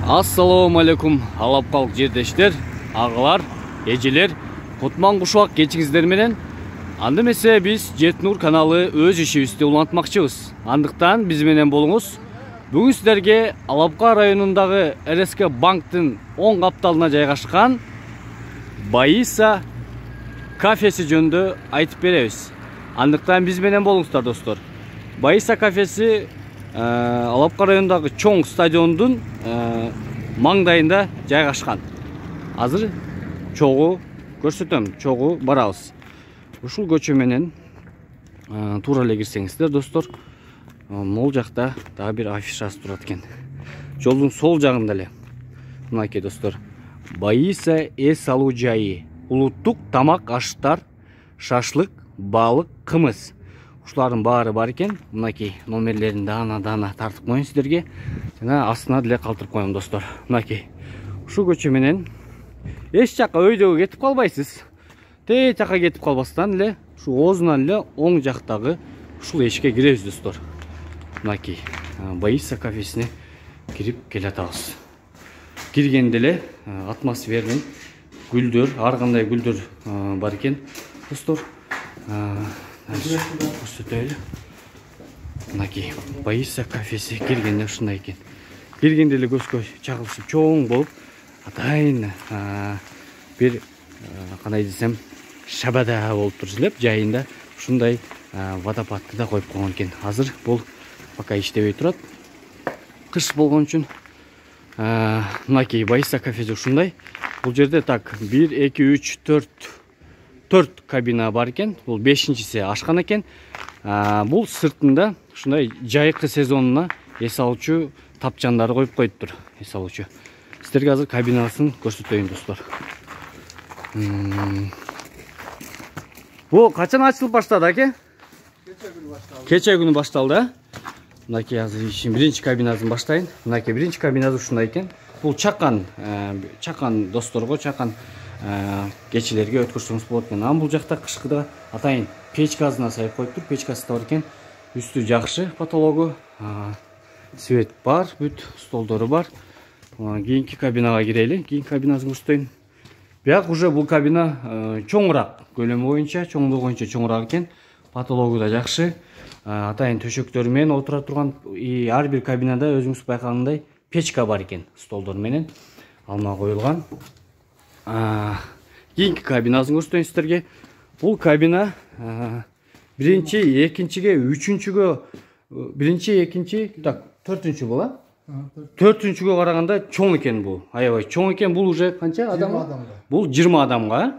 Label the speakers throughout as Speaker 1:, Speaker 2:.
Speaker 1: Assalamu алейкум, алапкалык жердештер, агылар, эжелер, Кутман кушак кечиңиздер менен. Анда эмесе биз Жетнур каналы өз ишибизди улантмакчыбыз. Андыктан биз менен болуңуз. Бүгүн сиздерге Алапка районундагы РСК банктын оң капталына жайгашкан Баиса кафеси жөнүндө айтып беребиз. Андыктан биз менен болуңуздар достор. Баиса кафеси Алапка районундагы чоң стадиондун маңдайында жайгашкан. Азыр чогуу көрсөтөм, чогуу барабыз. Ушул көчө менен туура эле кирсеңиздер достор, могул жакта дагы бир афишасы турат экен. Жолдун сол жагында эле. Мынакей достор, Баиса эс алуу жайы, улуттук тамак аштар, шашлык, балык, кымыз. Ушулардын баары бар экен. Мынакей номерлерин дана тартып коеюн сиздерге. Жана астына деле калтырып коем достор. Мынакей. Ушул көчө менен эч жакка өйдөгө кетип калбайсыз. Тээ жакка кетип калбастан эле ушу оозунан эле оң жактагы ушул эшикке киребиз достор. Мынакей Баиса кафесине кирип келатабыз. Киргенде эле атмосферный гүлдөр, ар кандай гүлдөр бар экен достор. Көрсөтөлү. Мынакей Баиса кафеси киргенде ушундай экен. Киргенде эле көзгө чагылышып чоң болуп, атайын бир кандай десем шабада болуп турсулеп жайында ушундай водопадты да коюп койгон экен. Азыр бул пока иштебей турат. Кыш болгон үчүн мынакей Баиса кафеси ушундай. Бул жерде так 1 2 3 4 кабина бар экен. Бул 5-чиси ашкан экен. Бул сыртында ушундай жайкы сезонуна эс алуучу тапчандарды коюп коюптур. Эс алуучу. Сиздерге азыр кабинасын көрсөтөйүн достор. Бул качан ачылып баштады аке? Кече күнү башталды. Мынакей азыр ишин биринчи кабинасын баштайын. Мынакей биринчи кабинасы ушундай экен. Бул чакан досторго, чакан кечелерге өткөрсөңүз болот экен. Бул жакта кышкыда атайын печкасына сайып коюптур. Печкасы да бар экен. Үстү жакшы, потологу, свет бар, бүт столдору бар. Кийинки кабинага кирели. Кийинки кабинасын көрсөтөйүн. Бияк уже бул кабина чоңураак, көлөмү боюнча, чоңдугу боюнча чоңураак экен. Потологу да жакшы. Атайын төшөктөр менен отура турган ар бир кабинада өзүңүз байкагандай печка бар экен, столдор менен алма коюлган. Кийинки кабинасын көрсөтөйүн сиздерге. Бул кабина биринчи, экинчиге, үчүнчүгө, биринчи, экинчи, так, төртүнчү бола. Төртүнчүгө караганда чоң экен бул. Аябай чоң экен. Бул уже канча адам? Бул 20 адамга.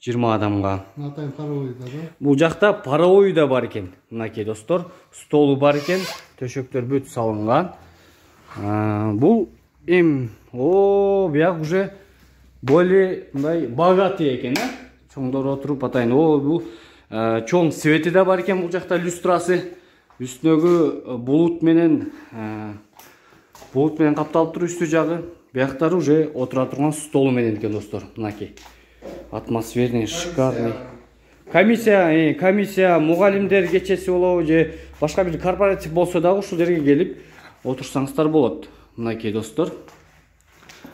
Speaker 1: 20 адамга. Атайын паровой да бар. Бул жакта паровой да бар экен. Мынакей достор, столу бар экен, төшөктөр бүт салынган. Бул бияк уже более мындай богатый экен, чоңдор отуруп атайын. Бул чоң свети да бар экен бул жакта, люстрасы. Үстүнөгү булут менен капталып туруп үстү жагы. Бияктары уже отура турган столу менен экен достор. Мынакей. Атмосферный, шикарный. Комиссия, мугалимдер кечеси болобу же башка бир корпоратив болсо дагы ушул жерге келип отурсаңыздар болот. Мынакей достор.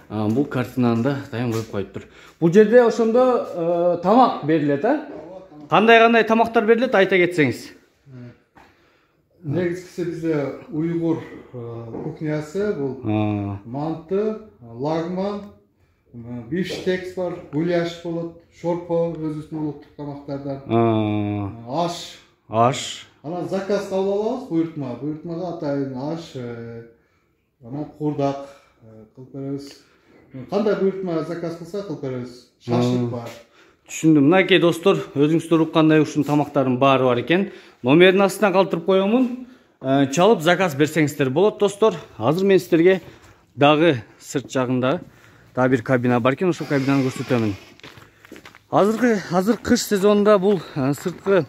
Speaker 1: Бул картинаны да дайым коюп коюптур. Бул жерде ошондо тамак берилет, Кандай тамактар берилет, айта кетсеңиз.
Speaker 2: Негизгиси бизде уйгур кухнясы, бул манты, лагман, бифштекс бар, гуляш болот, шорпо өзүбүздүн улуттук тамактардан. Аш. Анан заказ кабыл алабыз, буйртмага атайын аш, анан курдак кылып беребиз. Кандай буйртма заказ кылса кылып беребиз. Шашлык бар.
Speaker 1: Түшүндүм. Мынакей достор, өзүңүздөр уккандай ушун тамактардын баары бар экен. Номерин астына калтырып коемун. Чалып заказ берсеңиздер болот достор. Азыр мен сиздерге дагы сырт жагында дагы бир кабина бар экен, ошол кабинаны көрсөтөмүн. Азыр кыш сезонунда бул сырткы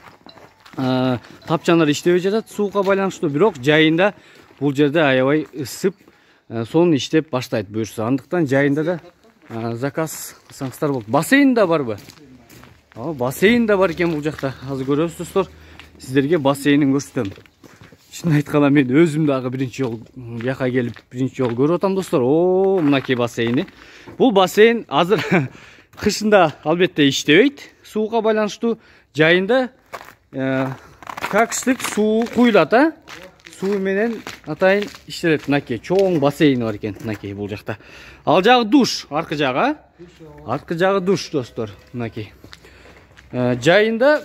Speaker 1: тапчандар иштебей жатат суукка байланыштуу, бирок жайында бул жерде аябай ысып, сонун иштеп баштайт буюрса. Андыктан жайында да заказ кылсаңыздар болот. Бассейн да барбы? Бассейн да бар экен бул жакта. Азыр көрөсүз достор. Сиздерге бассейнин көрсөтөм. Шын айтканда мен өзүм дагы биринчи жолу бияка келип биринчи жолу көрүп атам достор. О, мынакей бассейни. Бул бассейн азыр кышында албетте иштебейт. Сууга байланыштуу жайында какштык суу куюлат, суу менен атайын иштелет. Мынакей чоң бассейни бар экен мынакей бул жакта. Ал жагы душ, аркы жагы, аркы жагы душ достор. Мынакей. Жайында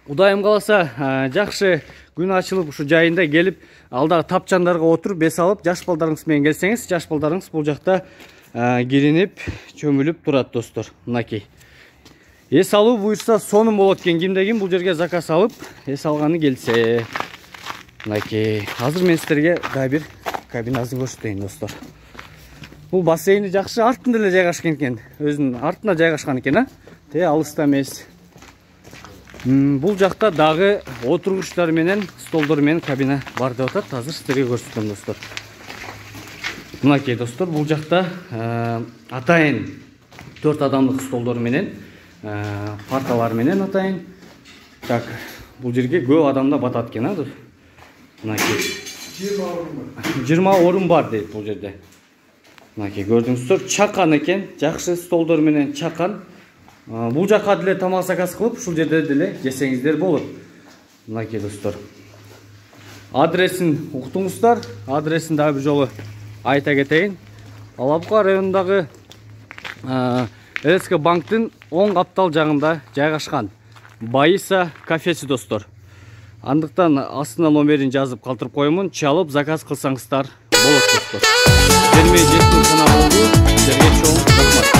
Speaker 1: Кудайым кааласа жакшы күн ачылып ушу жайында келип алдагы тапчандарга отуруп бес алып жаш балдарыңыз менен келсеңиз, жаш балдарыңыз бул жакта киринип чөмүлүп турат достор. Мынакей. Эс алуу буюрса сонун болот экен. Кимде ким бул жерге заказ алып эс алганы келсе. Мынакей. Азыр мен сиздерге дагы бир кабинасын көрсөтөйүн достор. Бул бассейни жакшы артында эле жайгашкан экен. Өзүнүн артына жайгашкан экен, Те алыста эмес. Бул жакта дагы отургучтар менен, столдор менен кабина бар деп атат. Азыр сиздерге көрсөтөм достор. Мынакей достор, бул жакта атайын 4 адамдык столдор менен, парталар менен атайын. Так, бул жерге көп адамда батат экен, Мынакей. 20 орун бар дейт бул жерде. Мынакей көрдүңүздөр, чакан экен, жакшы столдор менен чакан. Бул жака деле тамак заказ кылып, ушул жерде деле жесеңиздер болот. Мынакей достор. Адресин уктуңуздар. Адресин дагы бир жолу айта кетейин. Алапка районундагы РСК банктын оң каптал жагында жайгашкан Байиса кафеси достор. Андыктан астына номерин жазып калтырып коюмун, чалып заказ кылсаңыздар болот достор. Бермей жеттин каналы болду. Силерге чоң рахмат.